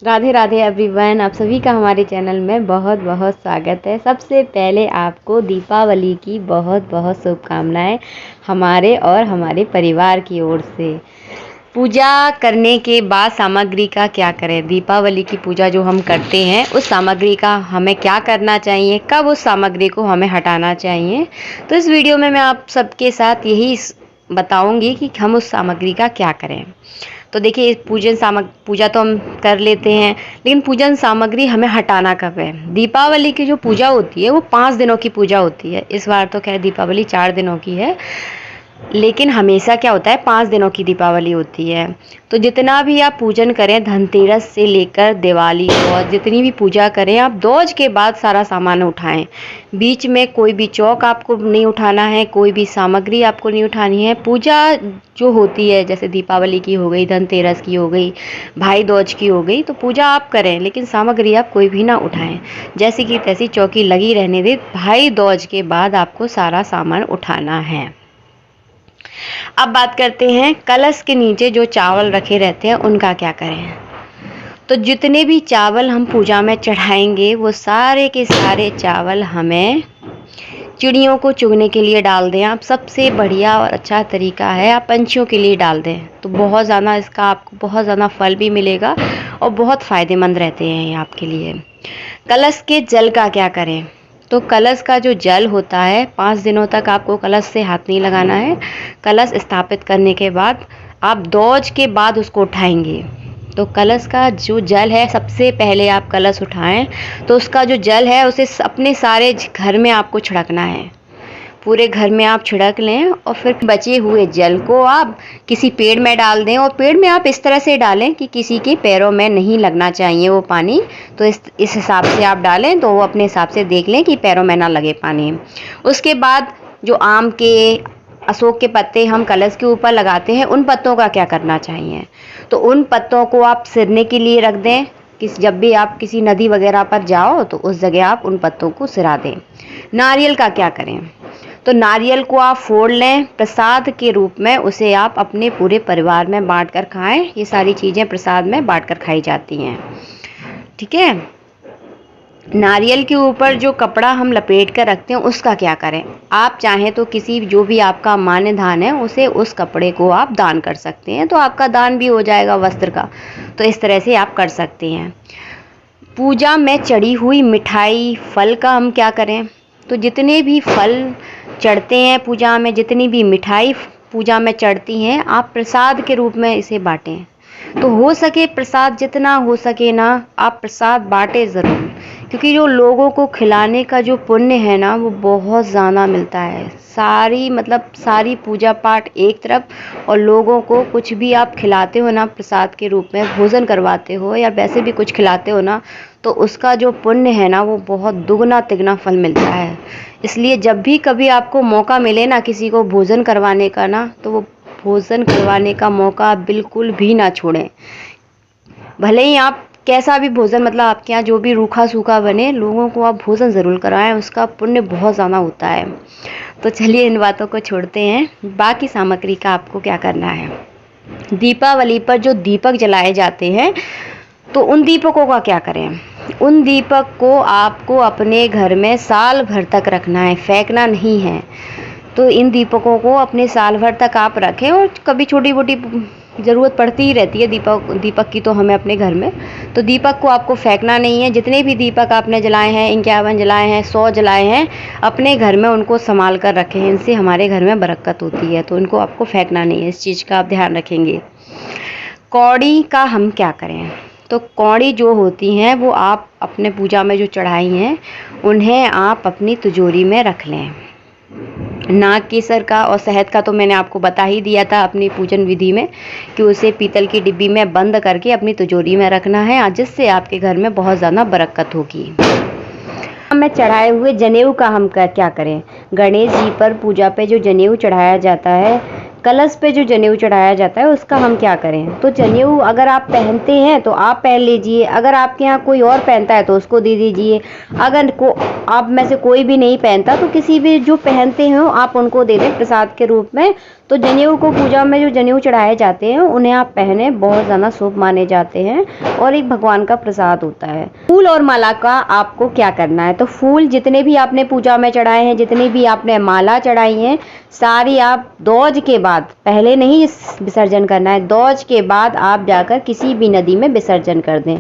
Radhe Radhe everyone, आप सभी का हमारे चैनल में बहुत बहुत स्वागत है। सबसे पहले आपको दीपावली की बहुत बहुत शुभकामनाएं हमारे और हमारे परिवार की ओर से। पूजा करने के बाद सामग्री का क्या करें? दीपावली की पूजा जो हम करते हैं उस सामग्री का हमें क्या करना चाहिए, कब उस सामग्री को हमें हटाना चाहिए, तो इस वीडियो में मैं आप सबके साथ यही बताऊंगी कि हम उस सामग्री का क्या करें। तो देखिए, पूजा तो हम कर लेते हैं, लेकिन पूजन सामग्री हमें हटाना कब है? दीपावली की जो पूजा होती है वो 5 दिनों की पूजा होती है। इस बार तो खैर दीपावली 4 दिनों की है, लेकिन हमेशा क्या होता है 5 दिनों की दीपावली होती है। तो जितना भी आप पूजन करें, धनतेरस से लेकर दिवाली और जितनी भी पूजा करें, आप दोज के बाद सारा सामान उठाएं। बीच में कोई भी चौक आपको नहीं उठाना है, कोई भी सामग्री आपको नहीं उठानी है। पूजा जो होती है, जैसे दीपावली की हो गई, धनतेरस की हो गई, भाई दूज की हो गई, तो पूजा आप करें लेकिन सामग्री आप कोई भी ना उठाएं। जैसी की तैसी चौकी लगी रहने दें। भाई दूज के बाद आपको सारा सामान उठाना है। अब बात करते हैं कलश के नीचे जो चावल रखे रहते हैं उनका क्या करें। तो जितने भी चावल हम पूजा में चढ़ाएंगे वो सारे के सारे चावल हमें चिड़ियों को चुगने के लिए डाल दें। आप सबसे बढ़िया और अच्छा तरीका है आप पंछियों के लिए डाल दें, तो बहुत ज़्यादा इसका आपको बहुत ज़्यादा फल भी मिलेगा और बहुत फ़ायदेमंद रहते हैं ये आपके लिए। कलश के जल का क्या करें? तो कलश का जो जल होता है, 5 दिनों तक आपको कलश से हाथ नहीं लगाना है। कलश स्थापित करने के बाद आप दूज के बाद उसको उठाएंगे। तो कलश का जो जल है, सबसे पहले आप कलश उठाएं तो उसका जो जल है उसे अपने सारे घर में आपको छिड़कना है। पूरे घर में आप छिड़क लें और फिर बचे हुए जल को आप किसी पेड़ में डाल दें, और पेड़ में आप इस तरह से डालें कि किसी के पैरों में नहीं लगना चाहिए वो पानी। तो इस हिसाब से आप डालें तो वो अपने हिसाब से देख लें कि पैरों में ना लगे पानी। उसके बाद जो आम के, अशोक के पत्ते हम कलश के ऊपर लगाते हैं, उन पत्तों का क्या करना चाहिए? तो उन पत्तों को आप सिरने के लिए रख दें। जब भी आप किसी नदी वगैरह पर जाओ तो उस जगह आप उन पत्तों को सिरा दें। नारियल का क्या करें? तो नारियल को आप फोड़ लें, प्रसाद के रूप में उसे आप अपने पूरे परिवार में बांट कर खाएं। ये सारी चीज़ें प्रसाद में बांट कर खाई जाती हैं, ठीक है। नारियल के ऊपर जो कपड़ा हम लपेट कर रखते हैं उसका क्या करें? आप चाहें तो किसी जो भी आपका मान्य दान है उसे उस कपड़े को आप दान कर सकते हैं, तो आपका दान भी हो जाएगा वस्त्र का। तो इस तरह से आप कर सकते हैं। पूजा में चढ़ी हुई मिठाई, फल का हम क्या करें? तो जितने भी फल चढ़ते हैं पूजा में, जितनी भी मिठाई पूजा में चढ़ती हैं, आप प्रसाद के रूप में इसे बांटें। तो हो सके प्रसाद, जितना हो सके ना आप प्रसाद बांटें ज़रूर, क्योंकि जो लोगों को खिलाने का जो पुण्य है ना वो बहुत ज़्यादा मिलता है। सारी पूजा पाठ एक तरफ, और लोगों को कुछ भी आप खिलाते हो ना प्रसाद के रूप में, भोजन करवाते हो या वैसे भी कुछ खिलाते हो ना, तो उसका जो पुण्य है ना वो बहुत दुगना तिगना फल मिलता है। इसलिए जब भी कभी आपको मौका मिले ना किसी को भोजन करवाने का ना, तो वो भोजन करवाने का मौका बिल्कुल भी ना छोड़ें। भले ही आप कैसा भी भोजन, मतलब आपके यहाँ जो भी रूखा सूखा बने, लोगों को आप भोजन ज़रूर कराएं, उसका पुण्य बहुत ज़्यादा होता है। तो चलिए इन बातों को छोड़ते हैं, बाकी सामग्री का आपको क्या करना है। दीपावली पर जो दीपक जलाए जाते हैं, तो उन दीपकों का क्या करें? उन दीपक को आपको अपने घर में साल भर तक रखना है, फेंकना नहीं है। तो इन दीपकों को अपने साल भर तक आप रखें, और कभी छोटी मोटी ज़रूरत पड़ती ही रहती है दीपक की तो हमें अपने घर में। तो दीपक को आपको फेंकना नहीं है। जितने भी दीपक आपने जलाए हैं, 51 जलाए हैं, 100 जलाए हैं, अपने घर में उनको संभाल कर रखें। इनसे हमारे घर में बरकत होती है, तो इनको आपको फेंकना नहीं है। इस चीज़ का आप ध्यान रखेंगे। कौड़ी का हम क्या करें? तो कौड़ी जो होती हैं वो आप अपने पूजा में जो चढ़ाई हैं उन्हें आप अपनी तिजोरी में रख लें। नाग केसर का और शहद का तो मैंने आपको बता ही दिया था अपनी पूजन विधि में, कि उसे पीतल की डिब्बी में बंद करके अपनी तिजोरी में रखना है, जिससे आपके घर में बहुत ज़्यादा बरकत होगी। में चढ़ाए हुए जनेऊ का हम क्या करें? गणेश जी पर पूजा पे जो जनेऊ चढ़ाया जाता है, कलश पे जो जनेऊ चढ़ाया जाता है, उसका हम क्या करें? तो जनेऊ अगर आप पहनते हैं तो आप पहन लीजिए, अगर आपके यहाँ कोई और पहनता है तो उसको दे दीजिए। अगर आप में से कोई भी नहीं पहनता तो किसी भी जो पहनते हो आप उनको दे दें प्रसाद के रूप में, तो जनेऊ को पूजा में जो जनेऊ चढ़ाए जाते हैं उन्हें आप पहने, बहुत ज़्यादा शुभ माने जाते हैं और एक भगवान का प्रसाद होता है। फूल और माला का आपको क्या करना है, तो फूल जितने भी आपने पूजा में चढ़ाए हैं, जितने भी आपने माला चढ़ाई हैं, सारी आप दौज के बाद, पहले नहीं विसर्जन करना है, दौज के बाद आप जाकर किसी भी नदी में विसर्जन कर दें।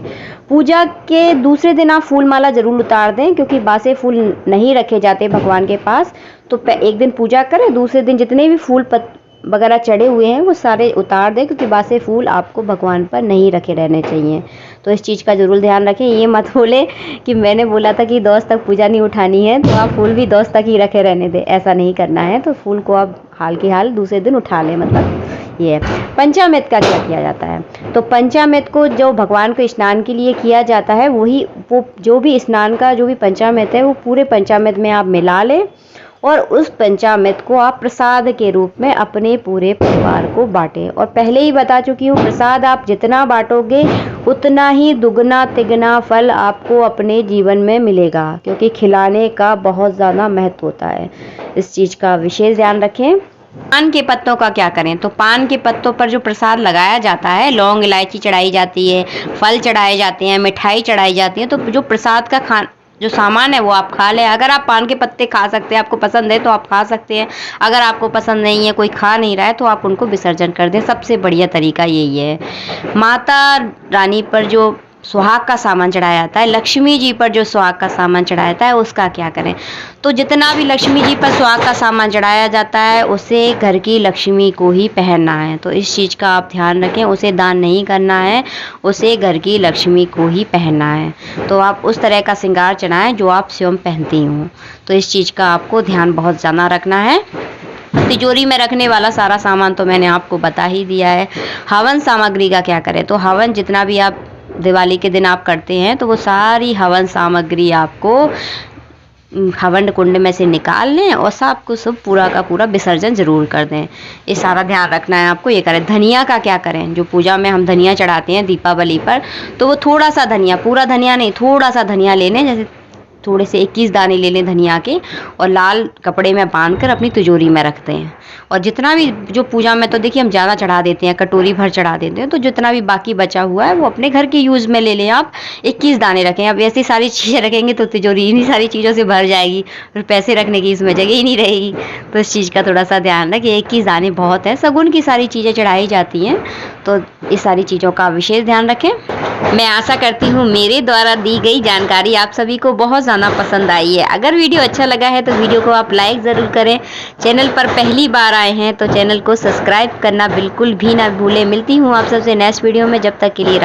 पूजा के दूसरे दिन आप फूल माला ज़रूर उतार दें, क्योंकि बासे फूल नहीं रखे जाते भगवान के पास। तो एक दिन पूजा करें, दूसरे दिन जितने भी फूल वगैरह चढ़े हुए हैं वो सारे उतार दें, क्योंकि बासे फूल आपको भगवान पर नहीं रखे रहने चाहिए। तो इस चीज़ का ज़रूर ध्यान रखें। ये मत बोले कि मैंने बोला था कि दौज तक पूजा नहीं उठानी है तो आप फूल भी दौज तक ही रखे रहने दें, ऐसा नहीं करना है। तो फूल को आप हाल की हाल दूसरे दिन उठा लें, मतलब ये है। पंचामृत का क्या किया जाता है, तो पंचामृत को जो भगवान को स्नान के लिए किया जाता है वो जो भी स्नान का जो भी पंचामृत है वो पूरे पंचामृत में आप मिला लें और उस पंचामृत को आप प्रसाद के रूप में अपने पूरे परिवार को बांटें। और पहले ही बता चुकी हूँ, प्रसाद आप जितना बांटोगे उतना ही दुगना तिगना फल आपको अपने जीवन में मिलेगा, क्योंकि खिलाने का बहुत ज़्यादा महत्व होता है। इस चीज़ का विशेष ध्यान रखें। पान के पत्तों का क्या करें, तो पान के पत्तों पर जो प्रसाद लगाया जाता है, लौंग इलायची चढ़ाई जाती है, फल चढ़ाए जाते हैं, मिठाई चढ़ाई जाती है, तो जो प्रसाद का जो सामान है वो आप खा लें। अगर आप पान के पत्ते खा सकते हैं, आपको पसंद है तो आप खा सकते हैं। अगर आपको पसंद नहीं है, कोई खा नहीं रहा है, तो आप उनको विसर्जन कर दें। सबसे बढ़िया तरीका यही है। माता रानी पर जो सुहाग का सामान चढ़ाया जाता है, लक्ष्मी जी पर जो सुहाग का सामान चढ़ाया जाता है, उसका क्या करें, तो जितना भी लक्ष्मी जी पर सुहाग का सामान चढ़ाया जाता है उसे घर की लक्ष्मी को ही पहनना है। तो इस चीज़ का आप ध्यान रखें, उसे दान नहीं करना है, उसे घर की लक्ष्मी को ही पहनना है। तो आप उस तरह का श्रृंगार चढ़ाएं जो आप स्वयं पहनती हों। तो इस चीज़ का आपको ध्यान बहुत ज़्यादा रखना है। तिजोरी में रखने वाला सारा सामान तो मैंने आपको बता ही दिया है। हवन सामग्री का क्या करें, तो हवन जितना भी आप दिवाली के दिन आप करते हैं तो वो सारी हवन सामग्री आपको हवन कुंड में से निकाल लें और सब कुछ सब पूरा का पूरा विसर्जन ज़रूर कर दें। ये सारा ध्यान रखना है आपको। ये करें। धनिया का क्या करें, जो पूजा में हम धनिया चढ़ाते हैं दीपावली पर, तो वो थोड़ा सा धनिया, पूरा धनिया नहीं, थोड़ा सा धनिया ले लें, जैसे थोड़े से 21 दाने ले लें धनिया के, और लाल कपड़े में बांधकर अपनी तिजोरी में रखते हैं। और जितना भी जो पूजा में तो देखिए हम ज़्यादा चढ़ा देते हैं, कटोरी भर चढ़ा देते हैं, तो जितना भी बाकी बचा हुआ है वो अपने घर के यूज़ में ले लें। आप 21 दाने रखें। अब ऐसी सारी चीज़ें रखेंगे तो तिजोरी इन्हीं सारी चीज़ों से भर जाएगी और पैसे रखने की इसमें जगह ही नहीं रहेगी। तो इस चीज़ का थोड़ा सा ध्यान रखें। 21 दाने बहुत है। सगुन की सारी चीज़ें चढ़ाई जाती हैं, तो इस सारी चीज़ों का विशेष ध्यान रखें। मैं आशा करती हूँ मेरे द्वारा दी गई जानकारी आप सभी को बहुत ज़्यादा पसंद आई है। अगर वीडियो अच्छा लगा है तो वीडियो को आप लाइक ज़रूर करें। चैनल पर पहली बार आए हैं तो चैनल को सब्सक्राइब करना बिल्कुल भी ना भूलें। मिलती हूँ आप सबसे नेक्स्ट वीडियो में, जब तक के लिए